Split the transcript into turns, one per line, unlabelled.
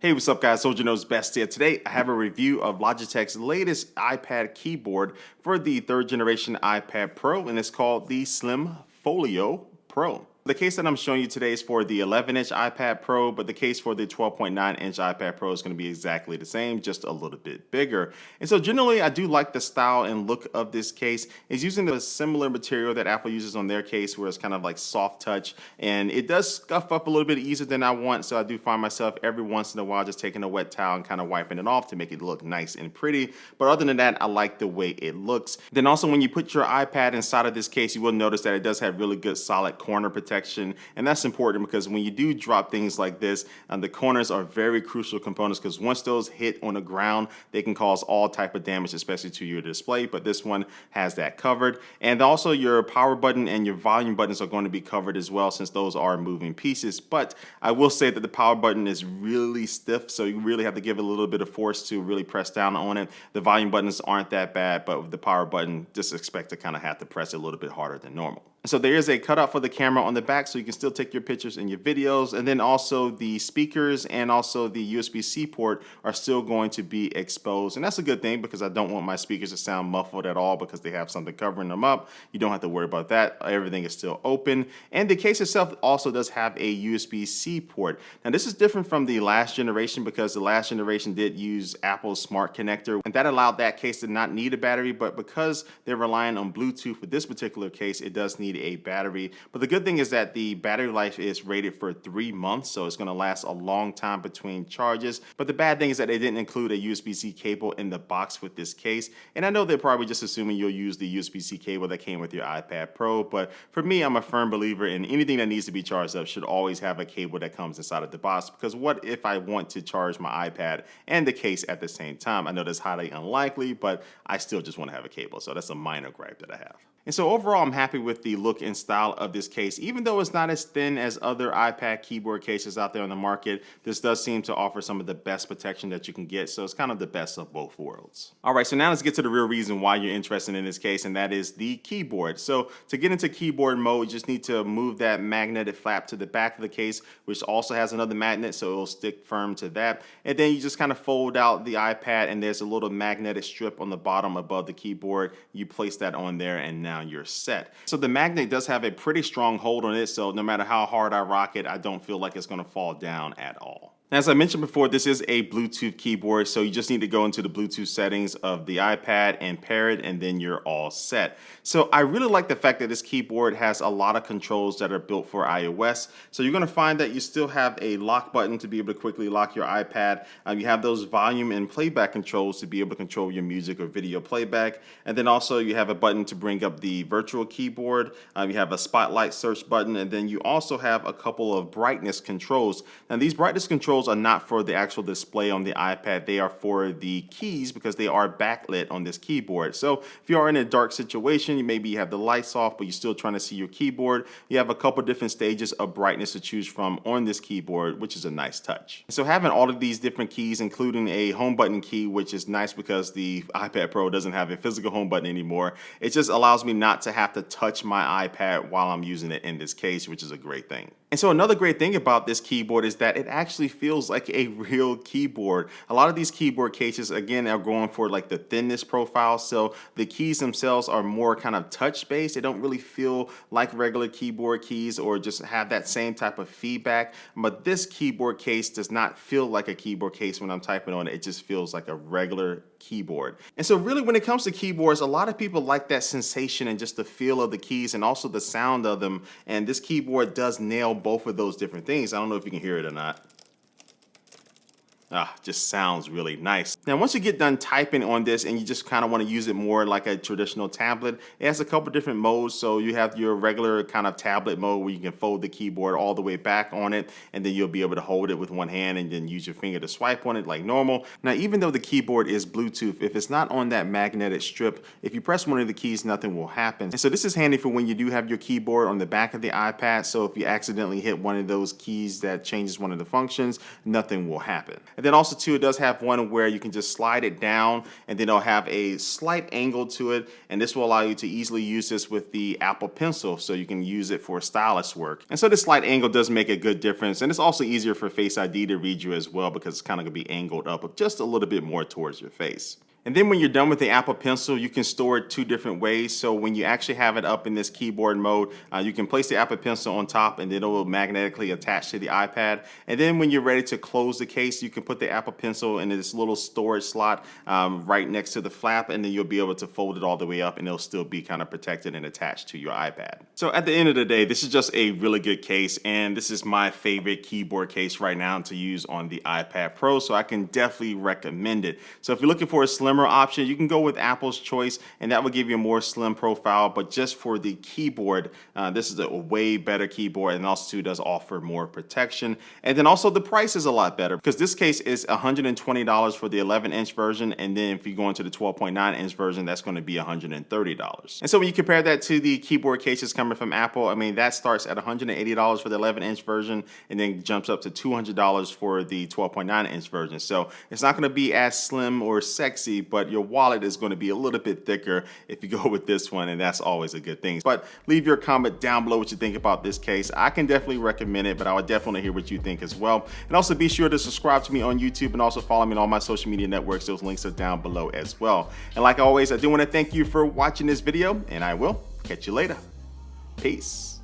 Hey, what's up guys? Soldier Knows Best here. Today I have a review of Logitech's latest iPad keyboard for the third generation iPad Pro, and it's called the Slim Folio Pro. The case that I'm showing you today is for the 11-inch iPad Pro, but the case for the 12.9-inch iPad Pro is going to be exactly the same, just a little bit bigger. And so generally, I do like the style and look of this case. It's using a similar material that Apple uses on their case, where it's kind of like soft touch, and it does scuff up a little bit easier than I want, so I do find myself every once in a while just taking a wet towel and kind of wiping it off to make it look nice and pretty. But other than that, I like the way it looks. Then also, when you put your iPad inside of this case, you will notice that it does have really good solid corner protection. And that's important because when you do drop things like this, the corners are very crucial components, because once those hit on the ground, they can cause all type of damage, especially to your display. But this one has that covered. And also your power button and your volume buttons are going to be covered as well, since those are moving pieces. But I will say that the power button is really stiff, so you really have to give it a little bit of force to really press down on it. The volume buttons aren't that bad, but with the power button, just expect to kind of have to press it a little bit harder than normal. So there is a cutout for the camera on the back, so you can still take your pictures and your videos. And then also the speakers and also the USB-C port are still going to be exposed. And that's a good thing, because I don't want my speakers to sound muffled at all because they have something covering them up. You don't have to worry about that. Everything is still open. And the case itself also does have a USB-C port. Now this is different from the last generation, because the last generation did use Apple's smart connector, and that allowed that case to not need a battery. But because they're relying on Bluetooth for this particular case, it does need a battery. But the good thing is that the battery life is rated for 3 months, so it's going to last a long time between charges. But the bad thing is that they didn't include a USB-C cable in the box with this case. And I know they're probably just assuming you'll use the USB-C cable that came with your iPad Pro, but for me, I'm a firm believer in anything that needs to be charged up should always have a cable that comes inside of the box. Because what if I want to charge my iPad and the case at the same time? I know that's highly unlikely, but I still just want to have a cable. So that's a minor gripe that I have. And so overall, I'm happy with the look and style of this case. Even though it's not as thin as other iPad keyboard cases out there on the market, this does seem to offer some of the best protection that you can get. So it's kind of the best of both worlds. All right, so now let's get to the real reason why you're interested in this case, and that is the keyboard. So to get into keyboard mode, you just need to move that magnetic flap to the back of the case, which also has another magnet, so it'll stick firm to that. And then you just kind of fold out the iPad, and there's a little magnetic strip on the bottom above the keyboard. You place that on there, and now you're set. So the magnet does have a pretty strong hold on it, so no matter how hard I rock it, I don't feel like it's going to fall down at all. As I mentioned before, this is a Bluetooth keyboard, so you just need to go into the Bluetooth settings of the iPad and pair it, and then you're all set. So I really like the fact that this keyboard has a lot of controls that are built for iOS. So you're going to find that you still have a lock button to be able to quickly lock your iPad. You have those volume and playback controls to be able to control your music or video playback. And then also you have a button to bring up the virtual keyboard. You have a spotlight search button, and then you also have a couple of brightness controls. Now these brightness controls are not for the actual display on the iPad. They are for the keys, because they are backlit on this keyboard. So if you are in a dark situation, you maybe have the lights off, but you're still trying to see your keyboard, you have a couple different stages of brightness to choose from on this keyboard, which is a nice touch. So having all of these different keys, including a home button key, which is nice because the iPad Pro doesn't have a physical home button anymore, it just allows me not to have to touch my iPad while I'm using it in this case, which is a great thing. And so another great thing about this keyboard is that it actually feels like a real keyboard. A lot of these keyboard cases, again, are going for like the thinness profile. So the keys themselves are more kind of touch based. They don't really feel like regular keyboard keys or just have that same type of feedback. But this keyboard case does not feel like a keyboard case when I'm typing on it. It just feels like a regular keyboard. And so really, when it comes to keyboards, a lot of people like that sensation and just the feel of the keys and also the sound of them. And this keyboard does nail both of those different things. I don't know if you can hear it or not. Just sounds really nice. Now, once you get done typing on this and you just kind of want to use it more like a traditional tablet, it has a couple different modes. So you have your regular kind of tablet mode where you can fold the keyboard all the way back on it, and then you'll be able to hold it with one hand and then use your finger to swipe on it like normal. Now, even though the keyboard is Bluetooth, if it's not on that magnetic strip, if you press one of the keys, nothing will happen. And so this is handy for when you do have your keyboard on the back of the iPad. So if you accidentally hit one of those keys that changes one of the functions, nothing will happen. And then also too, it does have one where you can just slide it down, and then it'll have a slight angle to it, and this will allow you to easily use this with the Apple Pencil, so you can use it for stylus work. And so this slight angle does make a good difference, and it's also easier for Face ID to read you as well, because it's kind of going to be angled up just a little bit more towards your face. And then when you're done with the Apple Pencil, you can store it two different ways. So when you actually have it up in this keyboard mode, you can place the Apple Pencil on top, and then it will magnetically attach to the iPad. And then when you're ready to close the case, you can put the Apple Pencil in this little storage slot right next to the flap, and then you'll be able to fold it all the way up, and it'll still be kind of protected and attached to your iPad. So at the end of the day, this is just a really good case, and this is my favorite keyboard case right now to use on the iPad Pro, so I can definitely recommend it. So if you're looking for a slimmer option, you can go with Apple's choice, and that will give you a more slim profile. But just for the keyboard, this is a way better keyboard, and also does offer more protection. And then also the price is a lot better, because this case is $120 for the 11-inch version, and then if you go into the 12.9-inch version, that's going to be $130. And so when you compare that to the keyboard cases coming from Apple, I mean, that starts at $180 for the 11-inch version, and then jumps up to $200 for the 12.9-inch version. So it's not going to be as slim or sexy, but your wallet is going to be a little bit thicker if you go with this one, and that's always a good thing. But leave your comment down below what you think about this case. I can definitely recommend it, but I would definitely hear what you think as well. And also be sure to subscribe to me on YouTube, and also follow me on all my social media networks. Those links are down below as well. And like always, I do want to thank you for watching this video, and I will catch you later. Peace.